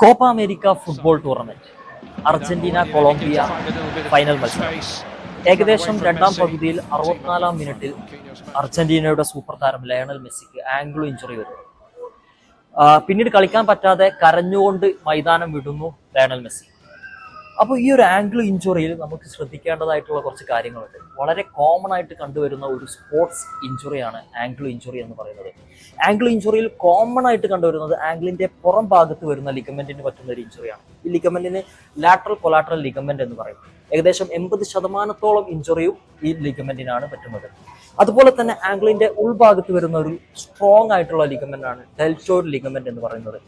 Copa America football tournament Argentina Colombia final മത്സരം. ഏകദേശം രണ്ടാം പകുതിയിൽ 64-ാം മിനിറ്റിൽ അർജന്റീനയുടെ സൂപ്പർ താരം ലയണൽ മെസ്സിക്ക് ആംഗ്ലോ ഇഞ്ചുറി വരുന്നു. പിന്നീട് കളിക്കാൻ പറ്റാതെ കരഞ്ഞുകൊണ്ട് മൈതാനം വിടുന്നു ലയണൽ മെസ്സി. അപ്പോൾ ഈ ഒരു ആംഗ്ലോ ഇഞ്ചുറിയിൽ നമുക്ക് ശ്രദ്ധിക്കേണ്ടതായിട്ടുള്ള കുറച്ച് കാര്യങ്ങളുണ്ട്. വളരെ കോമൺ ആയിട്ട് കണ്ടുവരുന്ന ഒരു സ്പോർട്സ് ഇഞ്ചുറിയാണ് ആംഗ്ലോ ഇഞ്ചുറി എന്ന് പറയുന്നത്. ആംഗ്ലോ ഇഞ്ചുറിയിൽ കോമൺ ആയിട്ട് കണ്ടുവരുന്നത് ആംഗ്ലിന്റെ പുറം ഭാഗത്ത് വരുന്ന ലിഗമെന്റിന് പറ്റുന്ന ഒരു ഇഞ്ചുറിയാണ്. ഈ ലിഗമെന്റിന് ലാറ്ററൽ കൊലാറ്ററൽ ലിഗമെന്റ് എന്ന് പറയും. ഏകദേശം 80% ഇഞ്ചുറിയും ഈ ലിഗമെന്റിനാണ് പറ്റുന്നത്. അതുപോലെ തന്നെ ആംഗ്ലിന്റെ ഉൾഭാഗത്ത് വരുന്ന ഒരു സ്ട്രോങ് ആയിട്ടുള്ള ലിഗമെന്റ് ആണ് ഡെൽറ്റോയിഡ് ലിഗമെന്റ് എന്ന് പറയുന്നത്.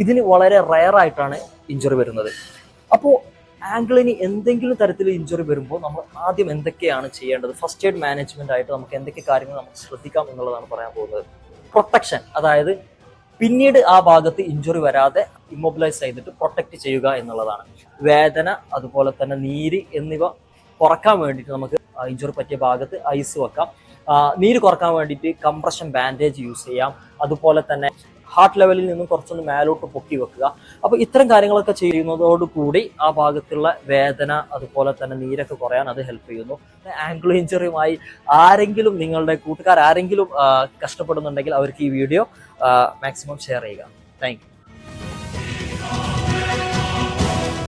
ഇതിന് വളരെ റയർ ആയിട്ടാണ് ഇഞ്ചുറി വരുന്നത്. അപ്പോൾ ആംഗ്ലിന് എന്തെങ്കിലും തരത്തിൽ ഇഞ്ചുറി വരുമ്പോൾ നമ്മൾ ആദ്യം എന്തൊക്കെയാണ് ചെയ്യേണ്ടത്, ഫസ്റ്റ് എയ്ഡ് മാനേജ്മെന്റ് ആയിട്ട് നമുക്ക് എന്തൊക്കെ കാര്യങ്ങൾ നമുക്ക് ശ്രദ്ധിക്കാം എന്നുള്ളതാണ് പറയാൻ പോകുന്നത്. പ്രൊട്ടക്ഷൻ, അതായത് പിന്നീട് ആ ഭാഗത്ത് ഇഞ്ചുറി വരാതെ ഇമ്മൊബിലൈസ് ചെയ്തിട്ട് പ്രൊട്ടക്ട് ചെയ്യുക എന്നുള്ളതാണ്. വേദന, അതുപോലെ തന്നെ നീര് എന്നിവ കുറക്കാൻ വേണ്ടിയിട്ട് നമുക്ക് ഇഞ്ചുറി പറ്റിയ ഭാഗത്ത് ഐസ് വെക്കാം. നീര് കുറക്കാൻ വേണ്ടിയിട്ട് കംപ്രഷൻ ബാൻഡേജ് യൂസ് ചെയ്യാം. അതുപോലെ തന്നെ ഹാർട്ട് ലെവലിൽ നിന്നും കുറച്ചൊന്ന് മേലോട്ട് പൊക്കി വെക്കുക. അപ്പോൾ ഇത്തരം കാര്യങ്ങളൊക്കെ ചെയ്യുന്നതോടുകൂടി ആ ഭാഗത്തുള്ള വേദന അതുപോലെ തന്നെ നീരൊക്കെ കുറയാൻ അത് ഹെൽപ്പ് ചെയ്യുന്നു. ആംഗ്ലോ ഇഞ്ചുറിയുമായി ആരെങ്കിലും, നിങ്ങളുടെ കൂട്ടുകാർ ആരെങ്കിലും കഷ്ടപ്പെടുന്നുണ്ടെങ്കിൽ അവർക്ക് ഈ വീഡിയോ മാക്സിമം ഷെയർ ചെയ്യുക. Thank you.